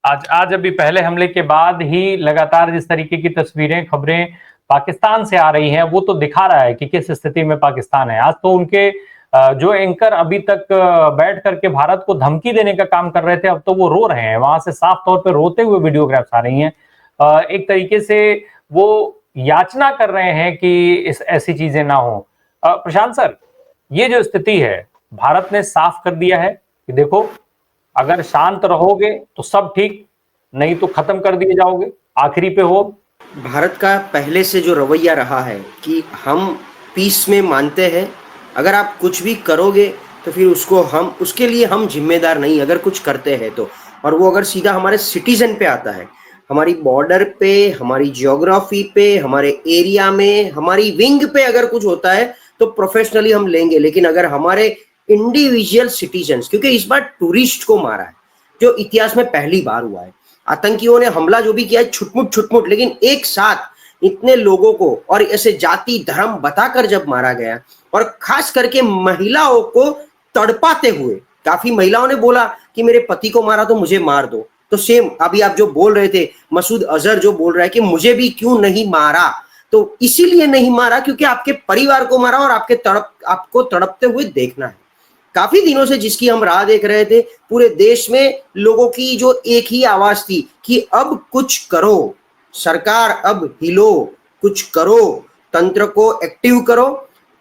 आज आज अभी पहले हमले के बाद ही लगातार जिस तरीके की तस्वीरें, खबरें पाकिस्तान से आ रही हैं, वो तो दिखा रहा है कि किस स्थिति में पाकिस्तान है। आज तो उनके जो एंकर अभी तक बैठ करके भारत को धमकी देने का काम कर रहे थे, अब तो वो रो रहे हैं। वहां से साफ तौर पे रोते हुए वीडियोग्राफ्स आ रही हैं। एक तरीके से वो याचना कर रहे हैं कि इस ऐसी चीजें ना हो। प्रशांत सर, ये जो स्थिति है, भारत ने साफ कर दिया है कि देखो, अगर शांत रहोगे तो सब ठीक, नहीं तो खत्म कर दिए जाओगे। आखिरी पे हो। भारत का पहले से जो रवैया रहा है कि हम पीस में मानते हैं, अगर आप कुछ भी करोगे तो फिर उसके लिए हम जिम्मेदार नहीं, अगर कुछ करते हैं तो। और वो अगर सीधा हमारे सिटीजन पे आता है, हमारी बॉर्डर पे, हमारी जियोग्राफी पे, हमारे एरिया में, हमारी विंग पे अगर कुछ होता है तो प्रोफेशनली हम लेंगे। लेकिन अगर हमारे इंडिविजुअल सिटीजन्स, क्योंकि इस बार टूरिस्ट को मारा है, जो इतिहास में पहली बार हुआ है। आतंकियों ने हमला जो भी किया है छुटमुट, लेकिन एक साथ इतने लोगों को और ऐसे जाति धर्म बताकर जब मारा गया, और खास करके महिलाओं को तड़पाते हुए, काफी महिलाओं ने बोला कि मेरे पति को मारा तो मुझे मार दो। तो सेम अभी आप जो बोल रहे थे, मसूद अजहर जो बोल रहा है कि मुझे भी क्यों नहीं मारा, तो इसीलिए नहीं मारा क्योंकि आपके परिवार को मारा और आपको तड़पते हुए देखना है। काफी दिनों से जिसकी हम राह देख रहे थे, पूरे देश में लोगों की जो एक ही आवाज थी कि अब कुछ करो, सरकार अब हिलो, कुछ करो, तंत्र को एक्टिव करो।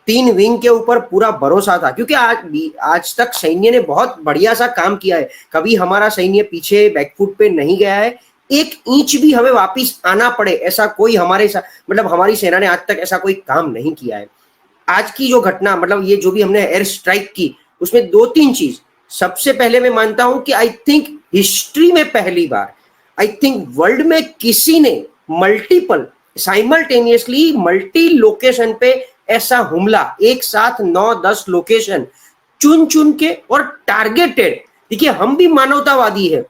3 विंग के ऊपर पूरा भरोसा था, क्योंकि आज तक सैन्य ने बहुत बढ़िया सा काम किया है। कभी हमारा सैन्य पीछे बैकफुट पे नहीं गया है। 1 इंच भी हमें वापिस आना पड़े ऐसा कोई हमारी सेना ने आज तक ऐसा कोई काम नहीं किया है। आज की जो घटना, ये जो भी हमने एयर स्ट्राइक की, उसमें 2-3 चीज। सबसे पहले मैं मानता हूं कि आई थिंक हिस्ट्री में पहली बार, आई थिंक वर्ल्ड में किसी ने मल्टीपल साइमल्टेनियसली मल्टी लोकेशन पे ऐसा हमला, एक साथ 9-10 लोकेशन चुन के और टारगेटेड। देखिए, हम भी मानवतावादी है,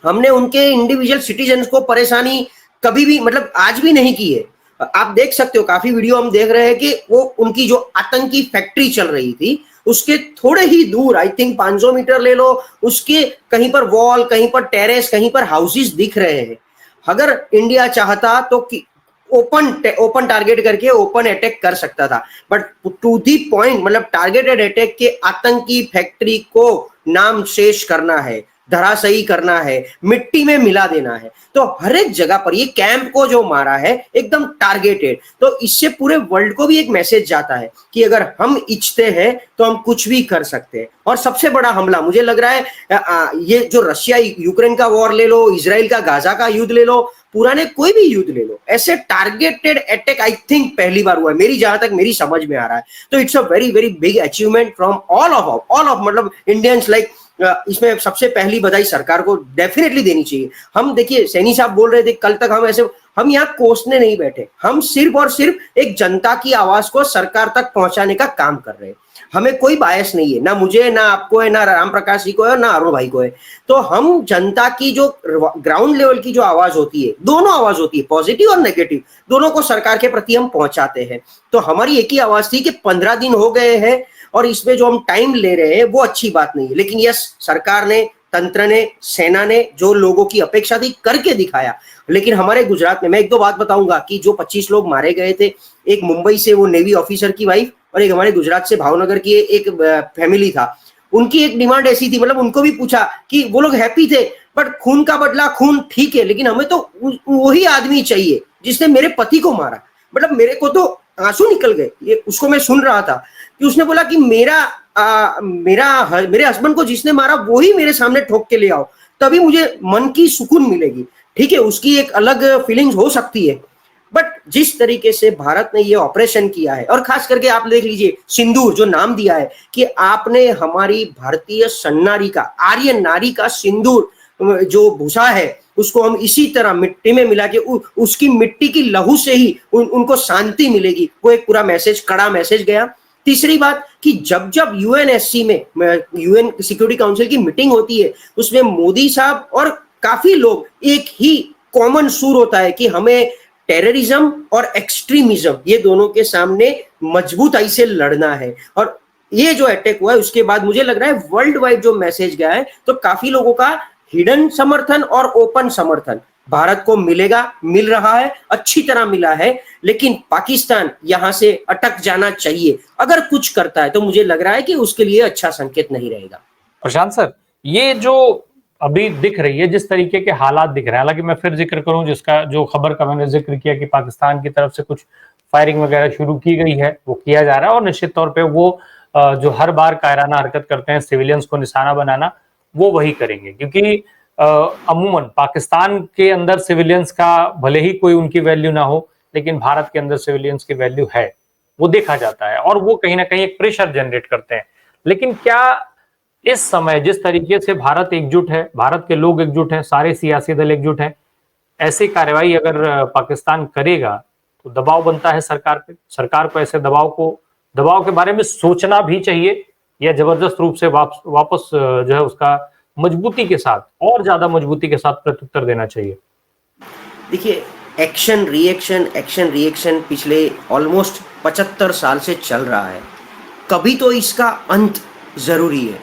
हमने उनके इंडिविजुअल सिटीजन्स को परेशानी कभी भी आज भी नहीं की है। आप देख सकते हो, काफी वीडियो हम देख रहे हैं कि वो उनकी जो आतंकी फैक्ट्री चल रही थी, उसके थोड़े ही दूर, आई थिंक 500 मीटर ले लो, उसके कहीं पर वॉल, कहीं पर टेरेस, कहीं पर हाउसेस दिख रहे हैं। अगर इंडिया चाहता तो ओपन टारगेट करके ओपन अटैक कर सकता था, but to the point, targeted attack के आतंकी फैक्ट्री को नाम शेष करना है, धराशायी करना है, मिट्टी में मिला देना है। तो हर एक जगह पर ये कैंप को जो मारा है एकदम टारगेटेड, तो इससे पूरे वर्ल्ड को भी एक मैसेज जाता है कि अगर हम इच्छते हैं तो हम कुछ भी कर सकते हैं। और सबसे बड़ा हमला मुझे लग रहा है, ये जो रशिया यूक्रेन का वॉर ले लो, इजराइल का गाजा का युद्ध ले लो, पुराने कोई भी युद्ध ले लो, ऐसे टारगेटेड अटैक आई थिंक पहली बार हुआ है, जहां तक मेरी समझ में आ रहा है। तो it's a very very big achievement from all of Indians. इसमें सबसे पहली बधाई सरकार को डेफिनेटली देनी चाहिए। हम देखिए, सैनी साहब बोल रहे थे कल तक, हम यहाँ कोसने नहीं बैठे, हम सिर्फ और सिर्फ एक जनता की आवाज को सरकार तक पहुंचाने का काम कर रहे हैं। हमें कोई बायस नहीं है, ना मुझे, ना आपको है, ना राम प्रकाश जी को है, ना अरुण भाई को है। तो हम जनता की जो ग्राउंड लेवल की जो आवाज होती है, दोनों आवाज होती है, पॉजिटिव और नेगेटिव, दोनों को सरकार के प्रति हम पहुंचाते हैं। तो हमारी एक ही आवाज थी कि 15 दिन हो गए हैं और इसमें जो हम टाइम ले रहे हैं वो अच्छी बात नहीं है, लेकिन यस, सरकार ने, तंत्र ने, सेना ने जो लोगों की अपेक्षा थी करके दिखाया। लेकिन हमारे गुजरात में मैं 1-2 बात बताऊंगा कि जो 25 लोग मारे गए थे, एक मुंबई से वो नेवी ऑफिसर की वाइफ और एक हमारे गुजरात से भावनगर की एक फैमिली था। उनकी एक डिमांड ऐसी थी, उनको भी पूछा कि वो लोग हैप्पी थे, बट खून का बदला खून ठीक है, लेकिन हमें तो वही आदमी चाहिए जिसने मेरे पति को मारा। मेरे को तो आंसू निकल गए, ये उसको मैं सुन रहा था कि उसने बोला कि मेरे हस्बैंड को जिसने मारा वही मेरे सामने ठोक के ले आओ, तभी मुझे मन की सुकून मिलेगी। ठीक है, उसकी एक अलग फीलिंग्स हो सकती है, बट जिस तरीके से भारत ने ये ऑपरेशन किया है, और खास करके आप देख लीजिए, सिंदूर जो नाम दिया है कि आपने हमारी भारतीय सन्नारी का, आर्यन नारी का सिंदूर जो भूसा है, उसको हम इसी तरह मिट्टी में मिला के उसकी मिट्टी की लहू से ही उनको शांति मिलेगी। वो एक पूरा मैसेज, कड़ा मैसेज गया। तीसरी बात कि जब यूएनएससी में, यूएन सिक्योरिटी काउंसिल की मीटिंग होती है, उसमें मोदी साहब और काफी लोग, एक ही कॉमन सुर होता है कि हमें टेररिज्म और एक्सट्रीमिज्म, ये दोनों के सामने मजबूताई से लड़ना है। और ये जो अटैक हुआ है उसके बाद मुझे लग रहा है वर्ल्ड वाइड जो मैसेज गया है, तो काफी लोगों का हिडन समर्थन और ओपन समर्थन भारत को मिलेगा, मिल रहा है, अच्छी तरह मिला है, लेकिन पाकिस्तान यहां से अटक जाना चाहिए। अगर कुछ करता है तो मुझे लग रहा है कि उसके लिए अच्छा संकेत नहीं रहेगा। प्रशांत सर, ये जो अभी दिख रही है, जिस तरीके के हालात दिख रहे हैं, हालांकि मैं फिर जिक्र करूं जिसका जो खबर का मैंने जिक्र किया कि पाकिस्तान की तरफ से कुछ फायरिंग वगैरह शुरू की गई है, वो किया जा रहा है और निश्चित तौर पे वो जो हर बार कायराना हरकत करते हैं सिविलियंस को निशाना बनाना, वो वही करेंगे, क्योंकि अमूमन पाकिस्तान के अंदर सिविलियंस का भले ही कोई उनकी वैल्यू ना हो, लेकिन भारत के अंदर सिविलियंस की वैल्यू है, वो देखा जाता है और वो कहीं ना कहीं एक प्रेशर जनरेट करते हैं। लेकिन क्या इस समय जिस तरीके से भारत एकजुट है, भारत के लोग एकजुट हैं, सारे सियासी दल एकजुट हैं, ऐसी कार्रवाई अगर पाकिस्तान करेगा तो दबाव बनता है सरकार पे, सरकार को ऐसे दबाव के बारे में सोचना भी चाहिए या जबरदस्त रूप से वापस जो है उसका मजबूती के साथ और ज्यादा मजबूती के साथ प्रत्युत्तर देना चाहिए। देखिए, एक्शन रिएक्शन पिछले ऑलमोस्ट 75 साल से चल रहा है। कभी तो इसका अंत जरूरी है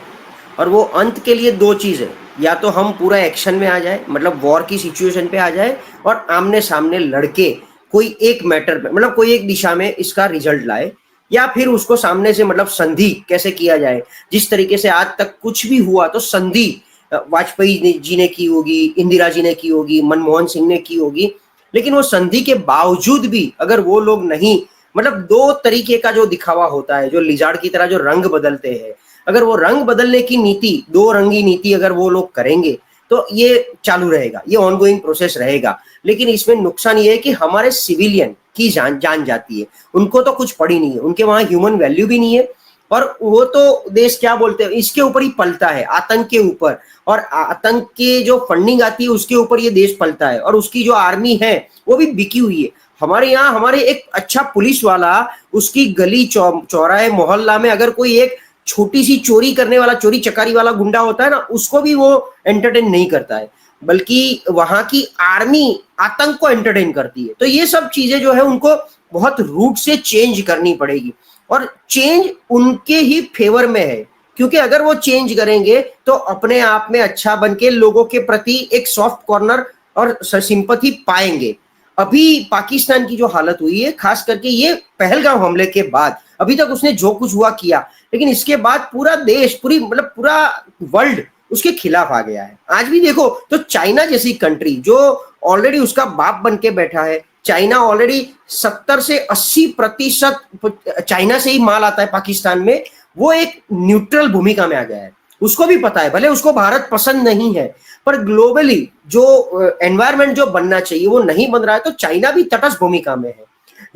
और वो अंत के लिए दो चीज है, या तो हम पूरा एक्शन में आ जाए, मतलब वॉर की सिचुएशन पे आ जाए और आमने सामने लड़के कोई एक मैटर पे, मतलब कोई एक दिशा में इसका रिजल्ट लाए, या फिर उसको सामने से मतलब संधि कैसे किया जाए। जिस तरीके से आज तक कुछ भी हुआ तो संधि वाजपेयी जी ने की होगी, इंदिरा जी ने की होगी, मनमोहन सिंह ने की होगी, लेकिन वो संधि के बावजूद भी अगर वो लोग नहीं, मतलब दो तरीके का जो दिखावा होता है, जो लिजार्ड की तरह जो रंग बदलते हैं, अगर वो रंग बदलने की नीति, दो रंगी नीति अगर वो लोग करेंगे तो ये चालू रहेगा, ये ऑनगोइंग प्रोसेस रहेगा। लेकिन इसमें नुकसान ये है कि हमारे सिविलियन की जान जाती है, उनको तो कुछ पड़ी नहीं है, उनके वहां ह्यूमन वैल्यू भी नहीं है, और वो तो देश क्या बोलते हैं इसके ऊपर ही पलता है, आतंक के ऊपर, और आतंक के जो फंडिंग आती है उसके ऊपर ये देश पलता है, और उसकी जो आर्मी है वो भी बिकी हुई है। हमारे यहाँ हमारे एक अच्छा पुलिस वाला, उसकी गली चौराहे मोहल्ला में अगर कोई एक छोटी सी चोरी करने वाला, चोरी चकारी वाला गुंडा होता है ना, उसको भी वो एंटरटेन नहीं करता है, बल्कि वहां की आर्मी आतंक को एंटरटेन करती है। तो ये सब चीजें जो है उनको बहुत रूट से चेंज करनी पड़ेगी, और चेंज उनके ही फेवर में है, क्योंकि अगर वो चेंज करेंगे तो अपने आप में अच्छा बन के लोगों के प्रति एक सॉफ्ट कॉर्नर और सिंपैथी पाएंगे। अभी पाकिस्तान की जो हालत हुई है, खास करके ये पहलगाम हमले के बाद, अभी तक उसने जो कुछ हुआ किया, लेकिन इसके बाद पूरा देश, पूरा वर्ल्ड उसके खिलाफ आ गया है। आज भी देखो तो चाइना जैसी कंट्री जो ऑलरेडी उसका बाप बन के बैठा है, चाइना ऑलरेडी 70 से 80% चाइना से ही माल आता है पाकिस्तान में, वो एक न्यूट्रल भूमिका में आ गया है। उसको भी पता है, भले उसको भारत पसंद नहीं है, पर ग्लोबली जो एनवायरनमेंट जो बनना चाहिए वो नहीं बन रहा है, तो चाइना भी तटस्थ भूमिका में है।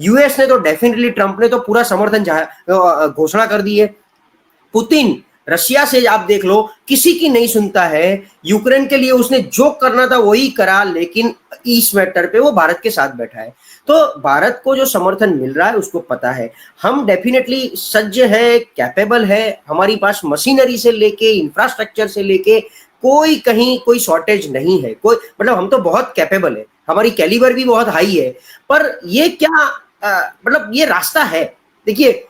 यूएस ने तो डेफिनेटली, ट्रंप ने तो पूरा समर्थन घोषणा कर दी है। पुतिन रशिया से आप देख लो, किसी की नहीं सुनता है। यूक्रेन के लिए उसने जो करना था वही करा, लेकिन इस मैटर पे वो भारत के साथ बैठा है। तो भारत को जो समर्थन मिल रहा है उसको पता है, हम डेफिनेटली सज्ज है, कैपेबल है, हमारी पास मशीनरी से लेके इंफ्रास्ट्रक्चर से लेके कोई कहीं कोई शॉर्टेज नहीं है, कोई मतलब हम तो बहुत कैपेबल है, हमारी कैलिबर भी बहुत हाई है। पर ये क्या मतलब ये रास्ता है। देखिए,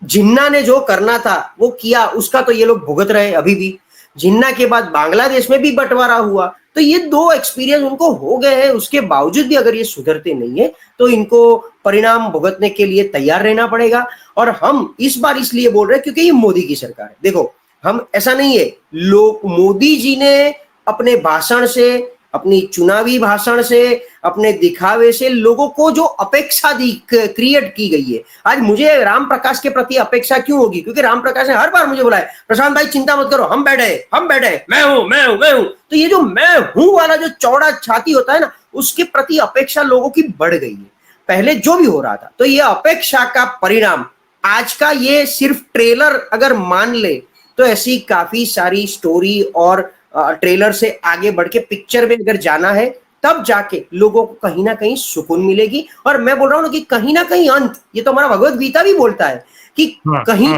जिन्ना ने जो करना था वो किया, उसका तो ये लोग भुगत रहे अभी भी। जिन्ना के बाद बांग्लादेश में भी बंटवारा हुआ, तो ये दो एक्सपीरियंस उनको हो गए हैं, उसके बावजूद भी अगर ये सुधरते नहीं है तो इनको परिणाम भुगतने के लिए तैयार रहना पड़ेगा। और हम इस बार इसलिए बोल रहे हैं क्योंकि ये मोदी की सरकार है। देखो, हम ऐसा नहीं है, लोग मोदी जी ने अपने भाषण से, अपनी चुनावी भाषण से, अपने दिखावे से लोगों को जो अपेक्षा क्रिएट की गई है। आज मुझे राम प्रकाश के प्रति अपेक्षा क्यों होगी? क्योंकि राम प्रकाश ने हर बार मुझे बोला है, प्रशांत भाई चिंता मत करो, हम बैठे, मैं हूं। तो ये जो मैं हूं वाला जो चौड़ा छाती होता है ना, उसके प्रति अपेक्षा लोगों की बढ़ गई है पहले जो भी हो रहा था। तो ये अपेक्षा का परिणाम आज का ये सिर्फ ट्रेलर अगर मान ले तो ऐसी काफी सारी स्टोरी और ट्रेलर से आगे बढ़ के पिक्चर में अगर जाना है, तब जाके लोगों को कहीं ना कहीं सुकून मिलेगी। और मैं बोल रहा हूं कि कहीं ना कहीं अंत, ये तो हमारा भगवत गीता भी बोलता है कि कहीं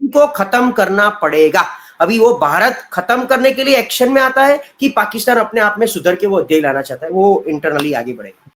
को खत्म करना पड़ेगा। अभी वो भारत खत्म करने के लिए एक्शन में आता है कि पाकिस्तान अपने आप में सुधर के वो अध्याय लाना चाहता है, वो इंटरनली आगे बढ़ेगा।